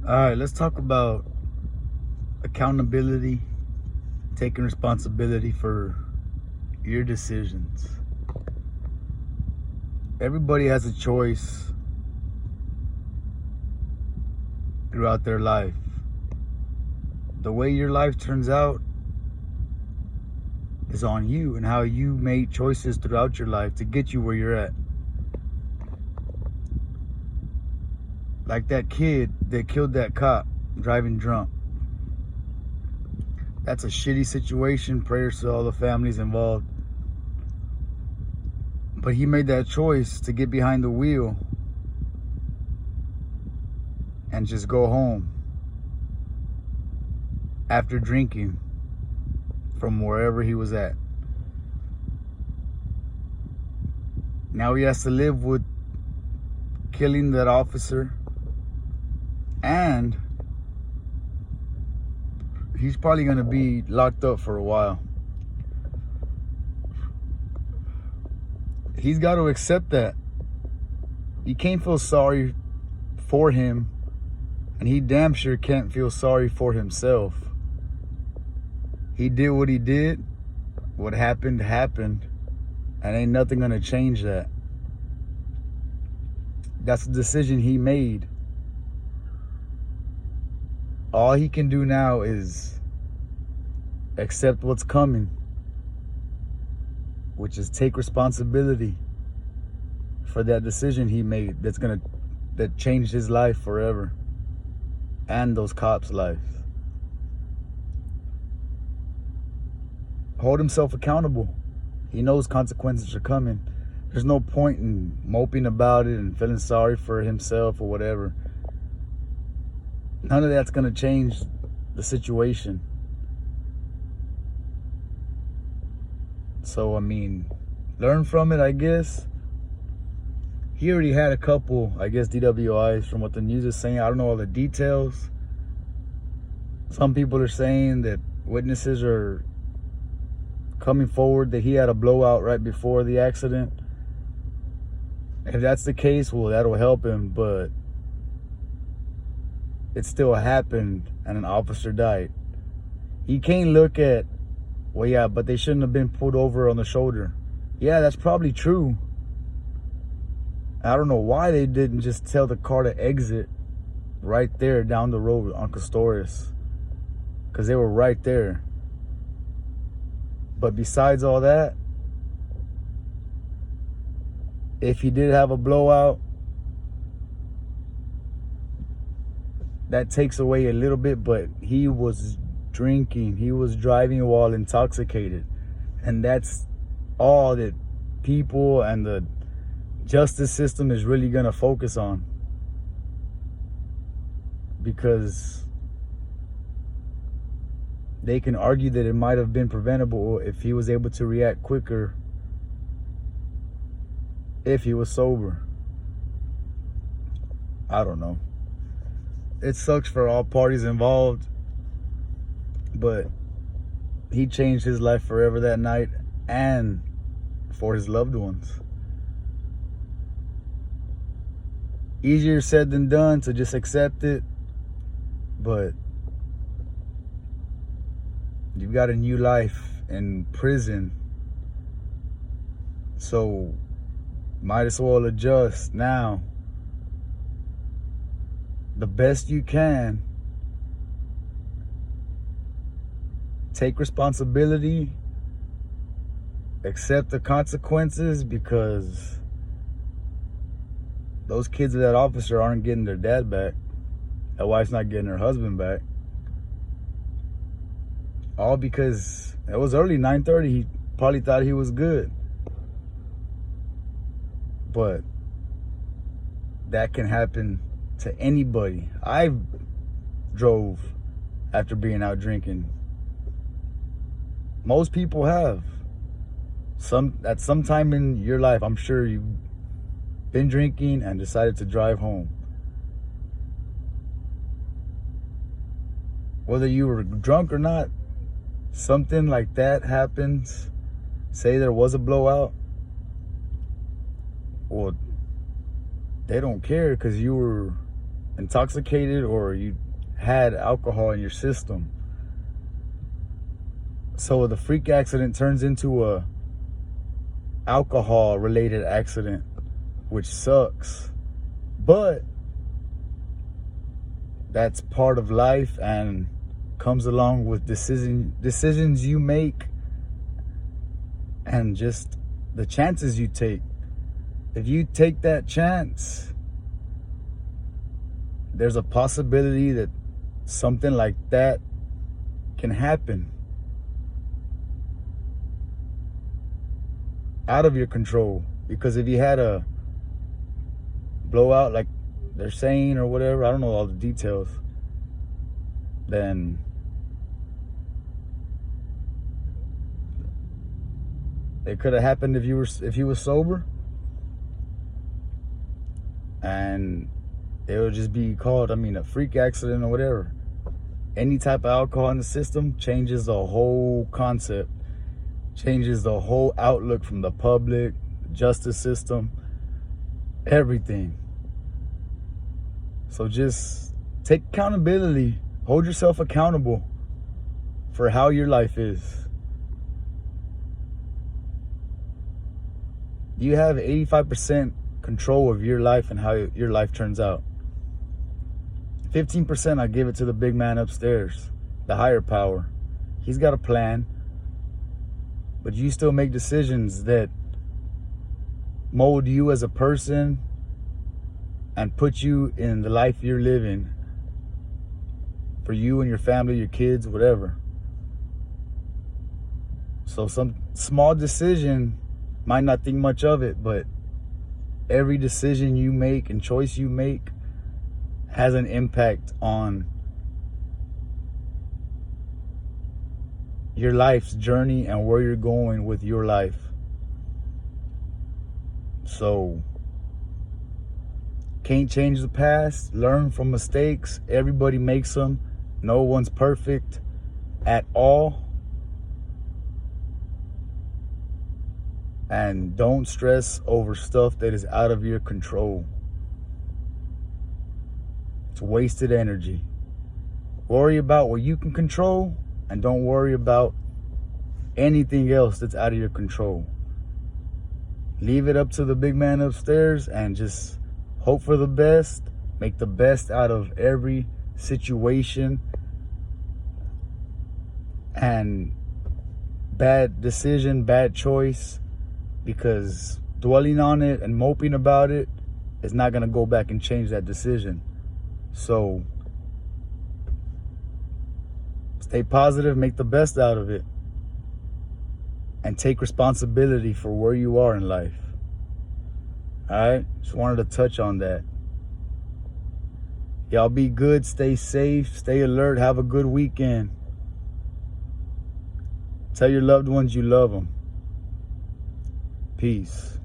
All right, let's talk about accountability, taking responsibility for your decisions. Everybody has a choice throughout their life. The way your life turns out is on you and how you made choices throughout your life to get you where you're at. Like that kid that killed that cop driving drunk. That's a shitty situation. Prayers to all the families involved. But he made that choice to get behind the wheel and just go home after drinking from wherever he was at. Now he has to live with killing that officer, and he's probably going to be locked up for a while. He's got to accept that. You can't feel sorry for him, and he damn sure can't feel sorry for himself. He did what he did. What happened, happened. And ain't nothing going to change that. That's the decision he made. All he can do now is accept what's coming, which is take responsibility for that decision he made that changed his life forever and those cops' lives. Hold himself accountable. He knows consequences are coming. There's no point in moping about it and feeling sorry for himself or whatever. None of that's going to change the situation. So, I mean, learn from it, I guess. He already had a couple, I guess, DWIs from what the news is saying. I don't know all the details. Some people are saying that witnesses are coming forward that he had a blowout right before the accident. If that's the case, well, that'll help him, but it still happened and an officer died. He can't look at, well, yeah, but they shouldn't have been pulled over on the shoulder. Yeah, that's probably true. I don't know why they didn't just tell the car to exit right there down the road on Castorius, because they were right there. But besides all that, if he did have a blowout, that takes away a little bit, but he was drinking. He was driving while intoxicated. And that's all that people and the justice system is really going to focus on. Because they can argue that it might have been preventable if he was able to react quicker if he was sober. I don't know. It sucks for all parties involved, but he changed his life forever that night and for his loved ones. Easier said than done to just accept it, but you've got a new life in prison, so might as well adjust now the best you can. Take responsibility, accept the consequences, because those kids of that officer aren't getting their dad back. That wife's not getting her husband back. All because it was early 9:30. He probably thought he was good. But that can happen to anybody. I drove after being out drinking. Most people have. At some time in your life, I'm sure you've been drinking and decided to drive home. Whether you were drunk or not, something like that happens. Say there was a blowout. Well, they don't care because you were intoxicated or you had alcohol in your system. So the freak accident turns into a alcohol related accident, which sucks. But that's part of life and comes along with decisions you make and just the chances you take. If you take that chance, there's a possibility that something like that can happen out of your control. Because if you had a blowout like they're saying or whatever, I don't know all the details, then it could have happened if you were sober, and it would just be called, a freak accident or whatever. Any type of alcohol in the system changes the whole concept, changes the whole outlook from the public, justice system, everything. So just take accountability, hold yourself accountable for how your life is. You have 85% control of your life and how your life turns out. 15%, I give it to the big man upstairs, the higher power. He's got a plan, but you still make decisions that mold you as a person and put you in the life you're living for you and your family, your kids, whatever. So some small decision might not think much of it, but every decision you make and choice you make has an impact on your life's journey and where you're going with your life. So, can't change the past, learn from mistakes. Everybody makes them. No one's perfect at all. And don't stress over stuff that is out of your control. It's wasted energy. Worry about what you can control and don't worry about anything else that's out of your control. Leave it up to the big man upstairs and just hope for the best. Make the best out of every situation. And bad decision, bad choice, because dwelling on it and moping about it is not going to go back and change that decision. So stay positive, make the best out of it, and take responsibility for where you are in life. All right? Just wanted to touch on that. Y'all be good, stay safe, stay alert, have a good weekend. Tell your loved ones you love them. Peace.